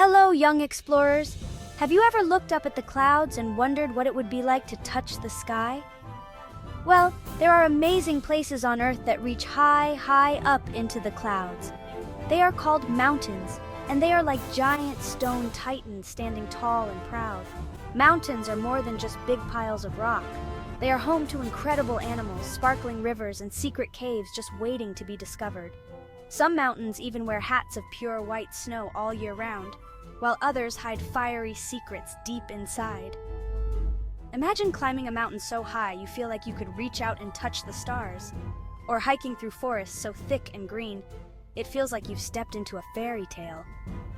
Hello, young explorers. Have you ever looked up at the clouds and wondered what it would be like to touch the sky? Well, there are amazing places on Earth that reach high, high up into the clouds. They are called mountains, and they are like giant stone titans standing tall and proud. Mountains are more than just big piles of rock. They are home to incredible animals, sparkling rivers, and secret caves just waiting to be discovered. Some mountains even wear hats of pure white snow all year round, while others hide fiery secrets deep inside. Imagine climbing a mountain so high you feel like you could reach out and touch the stars, or hiking through forests so thick and green, it feels like you've stepped into a fairy tale.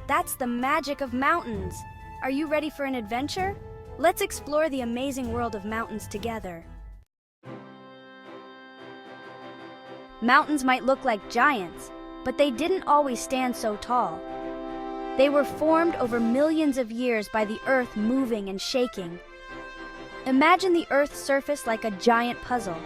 That's the magic of mountains! Are you ready for an adventure? Let's explore the amazing world of mountains together. Mountains might look like giants, but they didn't always stand so tall. They were formed over millions of years by the Earth moving and shaking. Imagine the Earth's surface like a giant puzzle.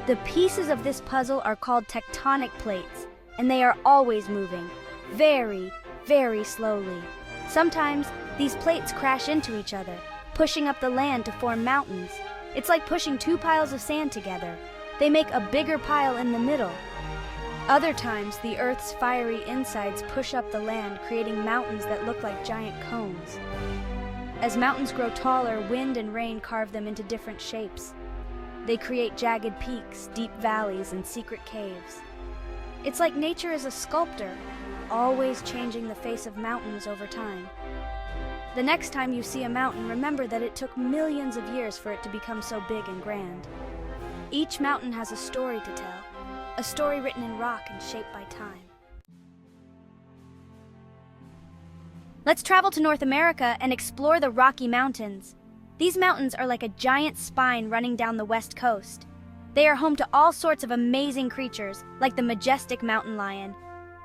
The pieces of this puzzle are called tectonic plates, and they are always moving, very, very slowly. Sometimes, these plates crash into each other, pushing up the land to form mountains. It's like pushing two piles of sand together. They make a bigger pile in the middle. Other times, the Earth's fiery insides push up the land, creating mountains that look like giant cones. As mountains grow taller, wind and rain carve them into different shapes. They create jagged peaks, deep valleys, and secret caves. It's like nature is a sculptor, always changing the face of mountains over time. The next time you see a mountain, remember that it took millions of years for it to become so big and grand. Each mountain has a story to tell, a story written in rock and shaped by time. Let's travel to North America and explore the Rocky Mountains. These mountains are like a giant spine running down the west coast. They are home to all sorts of amazing creatures, like the majestic mountain lion.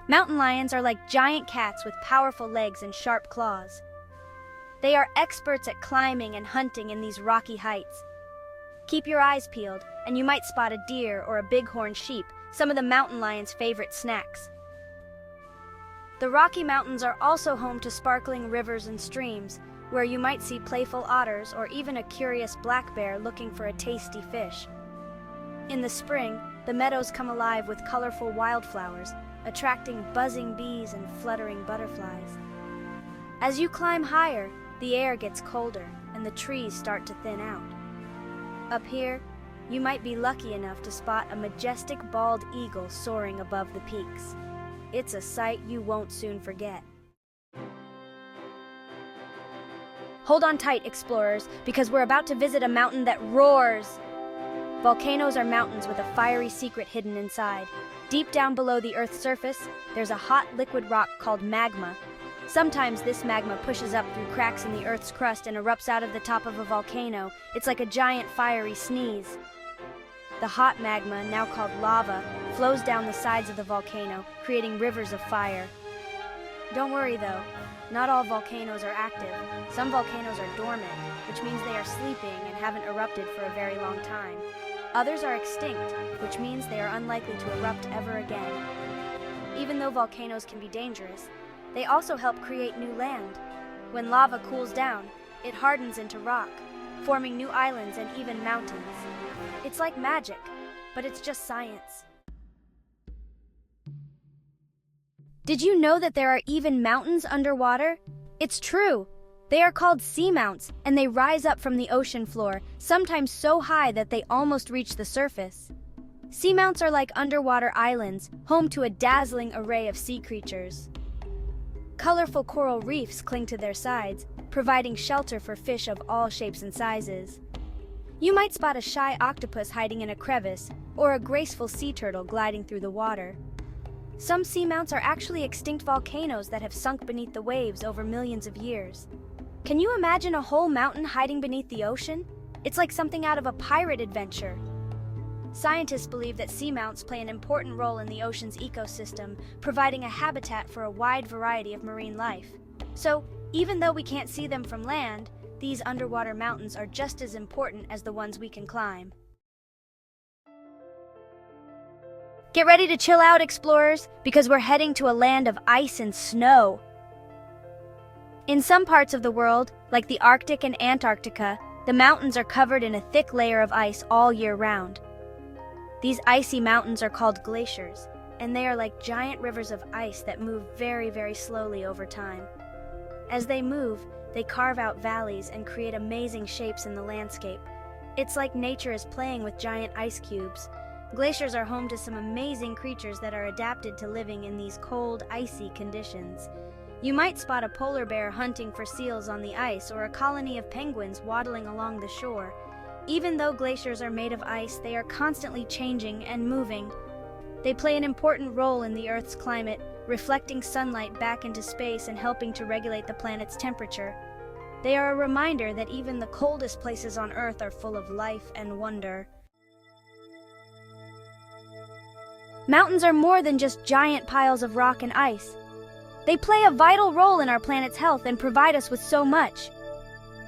Mountain lions are like giant cats with powerful legs and sharp claws. They are experts at climbing and hunting in these rocky heights. Keep your eyes peeled, and you might spot a deer or a bighorn sheep, some of the mountain lion's favorite snacks. The Rocky Mountains are also home to sparkling rivers and streams, where you might see playful otters or even a curious black bear looking for a tasty fish. In the spring, the meadows come alive with colorful wildflowers, attracting buzzing bees and fluttering butterflies. As you climb higher, the air gets colder and the trees start to thin out. Up here, you might be lucky enough to spot a majestic bald eagle soaring above the peaks. It's a sight you won't soon forget. Hold on tight, explorers, because we're about to visit a mountain that roars. Volcanoes are mountains with a fiery secret hidden inside. Deep down below the Earth's surface, there's a hot liquid rock called magma. Sometimes this magma pushes up through cracks in the Earth's crust and erupts out of the top of a volcano. It's like a giant fiery sneeze. The hot magma, now called lava, flows down the sides of the volcano, creating rivers of fire. Don't worry though, not all volcanoes are active. Some volcanoes are dormant, which means they are sleeping and haven't erupted for a very long time. Others are extinct, which means they are unlikely to erupt ever again. Even though volcanoes can be dangerous, they also help create new land. When lava cools down, it hardens into rock, forming new islands and even mountains. It's like magic, but it's just science. Did you know that there are even mountains underwater? It's true. They are called seamounts, and they rise up from the ocean floor, sometimes so high that they almost reach the surface. Seamounts are like underwater islands, home to a dazzling array of sea creatures. Colorful coral reefs cling to their sides, providing shelter for fish of all shapes and sizes. You might spot a shy octopus hiding in a crevice, or a graceful sea turtle gliding through the water. Some seamounts are actually extinct volcanoes that have sunk beneath the waves over millions of years. Can you imagine a whole mountain hiding beneath the ocean? It's like something out of a pirate adventure. Scientists believe that seamounts play an important role in the ocean's ecosystem, providing a habitat for a wide variety of marine life. So, even though we can't see them from land, these underwater mountains are just as important as the ones we can climb. Get ready to chill out, explorers, because we're heading to a land of ice and snow. In some parts of the world, like the Arctic and Antarctica, the mountains are covered in a thick layer of ice all year round. These icy mountains are called glaciers, and they are like giant rivers of ice that move very, very slowly over time. As they move, they carve out valleys and create amazing shapes in the landscape. It's like nature is playing with giant ice cubes. Glaciers are home to some amazing creatures that are adapted to living in these cold, icy conditions. You might spot a polar bear hunting for seals on the ice or a colony of penguins waddling along the shore. Even though glaciers are made of ice, they are constantly changing and moving. They play an important role in the Earth's climate, reflecting sunlight back into space and helping to regulate the planet's temperature. They are a reminder that even the coldest places on Earth are full of life and wonder. Mountains are more than just giant piles of rock and ice. They play a vital role in our planet's health and provide us with so much.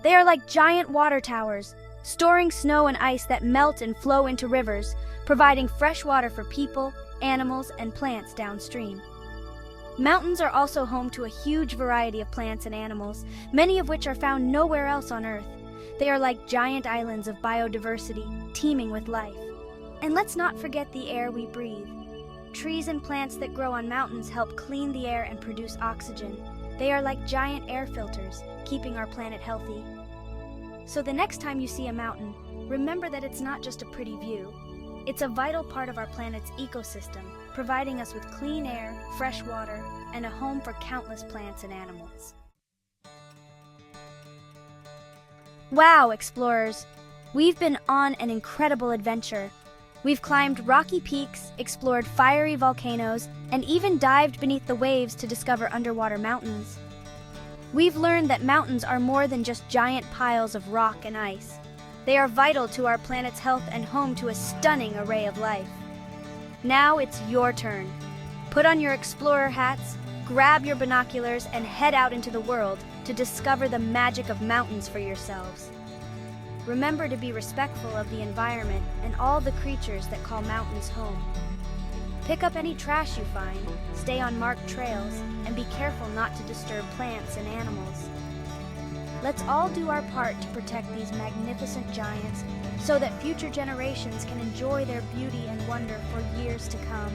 They are like giant water towers, storing snow and ice that melt and flow into rivers, providing fresh water for people, animals, and plants downstream. Mountains are also home to a huge variety of plants and animals, many of which are found nowhere else on Earth. They are like giant islands of biodiversity, teeming with life. And let's not forget the air we breathe. Trees and plants that grow on mountains help clean the air and produce oxygen. They are like giant air filters, keeping our planet healthy. So the next time you see a mountain, remember that it's not just a pretty view. It's a vital part of our planet's ecosystem, providing us with clean air, fresh water, and a home for countless plants and animals. Wow, explorers! We've been on an incredible adventure. We've climbed rocky peaks, explored fiery volcanoes, and even dived beneath the waves to discover underwater mountains. We've learned that mountains are more than just giant piles of rock and ice. They are vital to our planet's health and home to a stunning array of life. Now it's your turn. Put on your explorer hats, grab your binoculars, and head out into the world to discover the magic of mountains for yourselves. Remember to be respectful of the environment and all the creatures that call mountains home. Pick up any trash you find, stay on marked trails, and be careful not to disturb plants and animals. Let's all do our part to protect these magnificent giants so that future generations can enjoy their beauty and wonder for years to come.